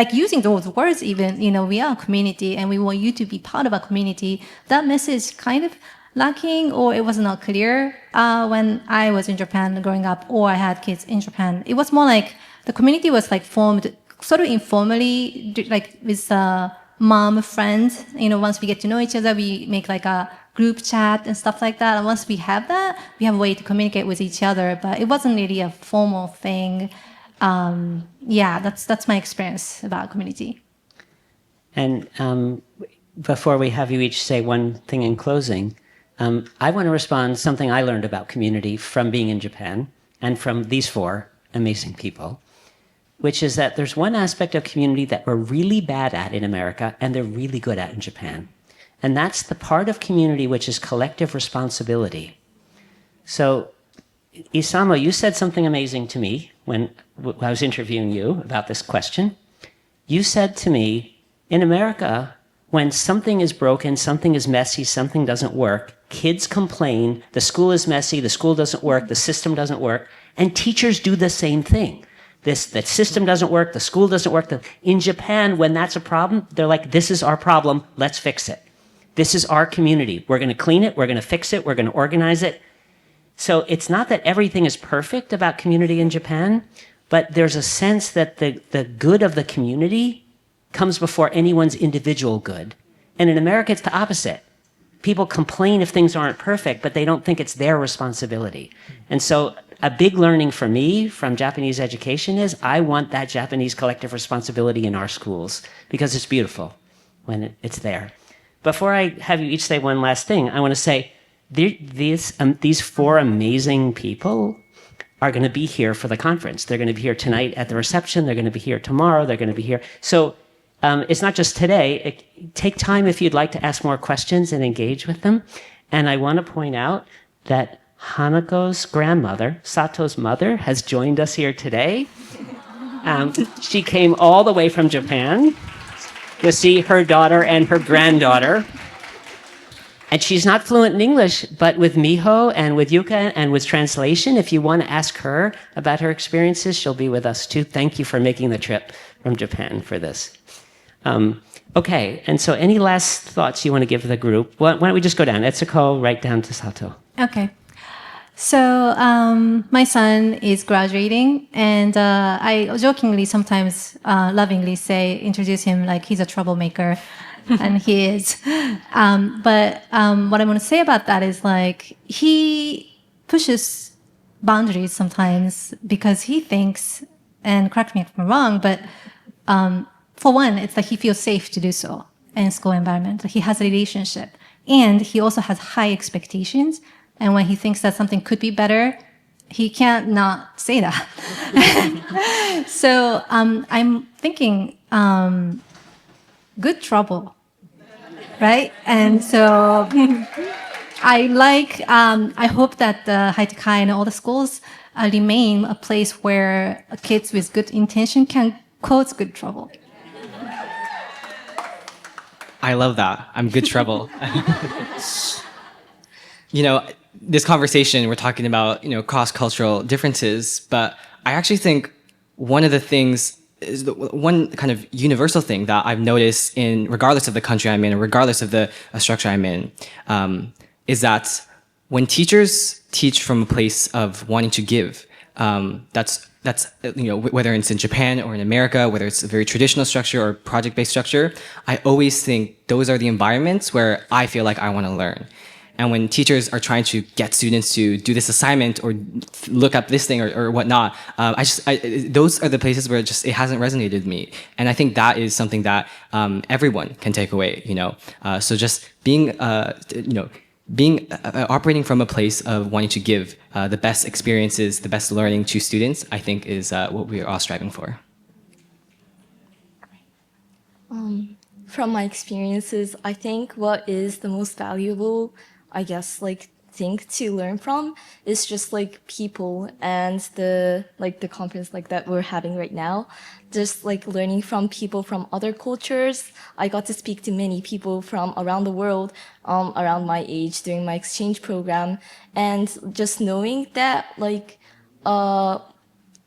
like using those words, even we are a community and we want you to be part of a community. That message kind of lacking, or it was not clear when I was in Japan growing up, or I had kids in Japan. It was more like the community was like formed sort of informally, like with mom friends. Once we get to know each other, we make like a group chat and stuff like that. And once we have that, we have a way to communicate with each other. But it wasn't really a formal thing. That's my experience about community. And before we have you each say one thing in closing, I want to respond to something I learned about community from being in Japan and from these four amazing people, which is that there's one aspect of community that we're really bad at in America and they're really good at in Japan. And that's the part of community which is collective responsibility. So, Isamu, you said something amazing to me when I was interviewing you about this question. You said to me, in America, when something is broken, something is messy, something doesn't work, kids complain, the school is messy, the school doesn't work, the system doesn't work, and teachers do the same thing. The system doesn't work, the school doesn't work. In Japan, when that's a problem, they're like, this is our problem, let's fix it. This is our community. We're going to clean it, we're going to fix it, we're going to organize it. So it's not that everything is perfect about community in Japan, but there's a sense that the good of the community comes before anyone's individual good. And in America, it's the opposite. People complain if things aren't perfect, but they don't think it's their responsibility. And so a big learning for me from Japanese education is I want that Japanese collective responsibility in our schools because it's beautiful when it's there. Before I have you each say one last thing, I want to say these four amazing people are going to be here for the conference. They're going to be here tonight at the reception. They're going to be here tomorrow. They're going to be here. So it's not just today. Take time if you'd like to ask more questions and engage with them. And I want to point out that Hanako's grandmother, Sato's mother, has joined us here today. She came all the way from Japan to see her daughter and her granddaughter. And she's not fluent in English, but with Miho and with Yuka and with translation, if you want to ask her about her experiences, she'll be with us too. Thank you for making the trip from Japan for this. Okay, and so any last thoughts you want to give the group? Why don't we just go down? Etsuko, right down to Sato. Okay. So my son is graduating, and I jokingly sometimes lovingly introduce him like he's a troublemaker, and he is. But what I want to say about that is like he pushes boundaries sometimes because he thinks, and correct me if I'm wrong, but for one, it's like he feels safe to do so in school environment. He has a relationship, and he also has high expectations. And when he thinks that something could be better, he can't not say that. So I'm thinking, good trouble, right? And so I hope that the High Tech High and all the schools remain a place where kids with good intention can cause good trouble. I love that. I'm good trouble. This conversation, we're talking about, cross-cultural differences, but I actually think one of the things is the one kind of universal thing that I've noticed regardless of the country I'm in, or regardless of the structure I'm in, is that when teachers teach from a place of wanting to give, that's whether it's in Japan or in America, whether it's a very traditional structure or project-based structure, I always think those are the environments where I feel like I want to learn. And when teachers are trying to get students to do this assignment or look up this thing or whatnot, those are the places where it hasn't resonated with me. And I think that is something that everyone can take away. So just being, operating from a place of wanting to give the best experiences, the best learning to students, I think is what we are all striving for. From my experiences, I think what is the most valuable, I guess, like thing to learn from is just like people and the conference like that we're having right now. Just like learning from people from other cultures. I got to speak to many people from around the world, around my age during my exchange program, and just knowing that like a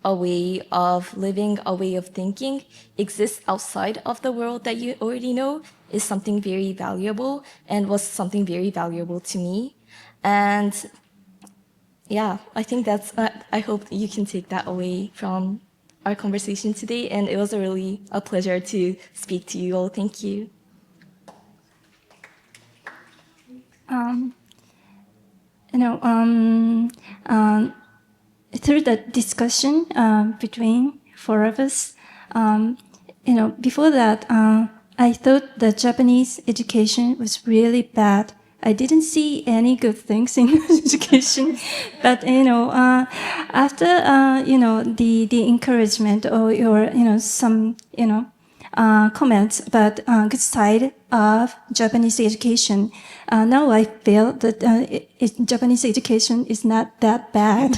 way of living, a way of thinking exists outside of the world that you already know is something very valuable and was something very valuable to me. And yeah, I think that's, I hope you can take that away from our conversation today. And it was really a pleasure to speak to you all. Thank you. Through the discussion between four of us, before that, I thought the Japanese education was really bad. I didn't see any good things in education, but after the encouragement or your some comments about good side of Japanese education, now I feel that Japanese education is not that bad.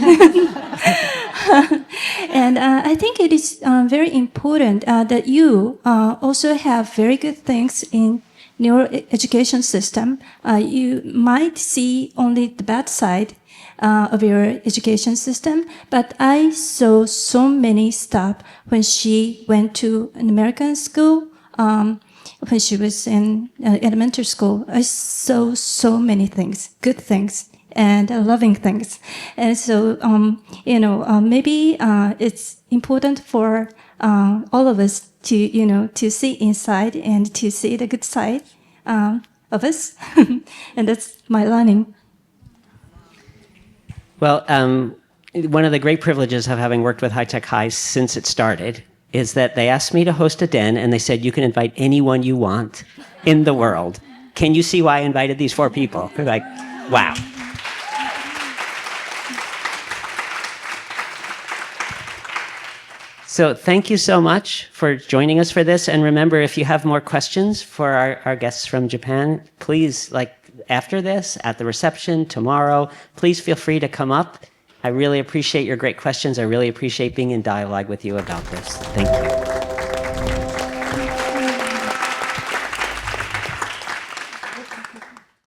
And I think it is very important that you also have very good things in your education system. You might see only the bad side of your education system, but I saw so many stuff when she went to an American school, when she was in elementary school. I saw so many things, good things, and loving things. And so, maybe it's important for all of us to see inside and to see the good side of us. And that's my learning. Well, one of the great privileges of having worked with High Tech High since it started is that they asked me to host a den, and they said, you can invite anyone you want in the world. Can you see why I invited these four people? They're like, wow. So thank you so much for joining us for this. And remember, if you have more questions for our guests from Japan, please, after this, at the reception, tomorrow, please feel free to come up. I really appreciate your great questions. I really appreciate being in dialogue with you about this. Thank you.